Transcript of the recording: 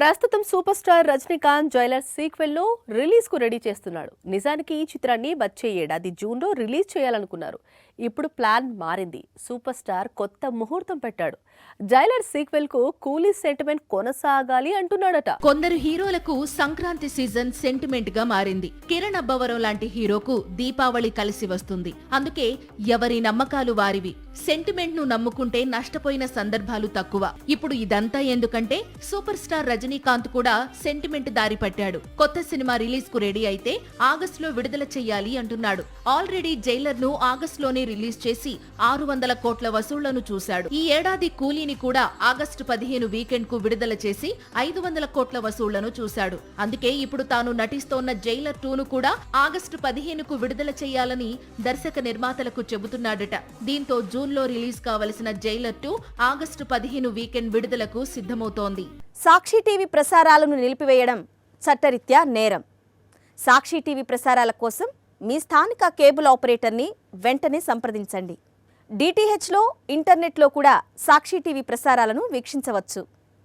ప్రస్తుతం super star Rajinikanth Jailer sequel లో release కు రెడీ చేస్తున్నాడు. నిజానికి ఈ చిత్రాన్ని వచ్చే ఏడాది జూన్ లో రిలీజ్ చేయాలనుకున్నారు. ఇప్పుడు ప్లాన్ మారింది. సూపర్ స్టార్ కొత్త ముహూర్తం పెట్టాడు. జైలర్ సీక్వెల్ కు కూలీ సెంటిమెంట్ కొనసాగాలి అంటున్నాడట. కొందరు హీరోలకు సంక్రాంతి సీజన్ సెంటిమెంట్ గా మారింది. కిరణ్ అబ్బవరం లాంటి హీరోకు దీపావళి కలిసి వస్తుంది. అందుకే ఎవరి నమ్మకాలు వారివి. సెంటిమెంట్ ను నమ్ముకుంటే నష్టపోయిన సందర్భాలు తక్కువ. ఇప్పుడు ఇదంతా ఎందుకంటే సూపర్ స్టార్ రజనీకాంత్ కూడా సెంటిమెంట్ దారి పట్టాడు. కొత్త సినిమా రిలీజ్ కు రెడీ అయితే ఆగస్టులో విడుదల చెయ్యాలి అంటున్నాడు. ఆల్రెడీ జైలర్ ను ఆగస్టులోనే రిలీజ్ చేసి 600 కోట్ల వసూళ్లను చూశాడు. ఈ ఏడాది కూలీని కూడా ఆగస్టు 15 వీకెండ్ కు విడుదల చేసి 500 కోట్ల వసూళ్లను చూశాడు. అందుకే ఇప్పుడు తాను నటిస్తోన్న జైలర్ 2ను కూడా ఆగస్టు 15 కు విడుదల చేయాలని దర్శక నిర్మాతలకు చెబుతున్నాడట. దీంతో జూన్ లో రిలీజ్ కావలసిన జైలర్ 2 ఆగస్టు 15 వీకెండ్ విడుదలకు సిద్ధమవుతోంది. సాక్షి టీవీ ప్రసారాలను నిలిపివేయడం చట్టరీత్యా నేరం. సాక్షి టీవీ ప్రసారాల కోసం మీ స్థానిక కేబుల్ ఆపరేటర్ని వెంటనే సంప్రదించండి. డిటిహెచ్లో, ఇంటర్నెట్లో కూడా సాక్షి టీవీ ప్రసారాలను వీక్షించవచ్చు.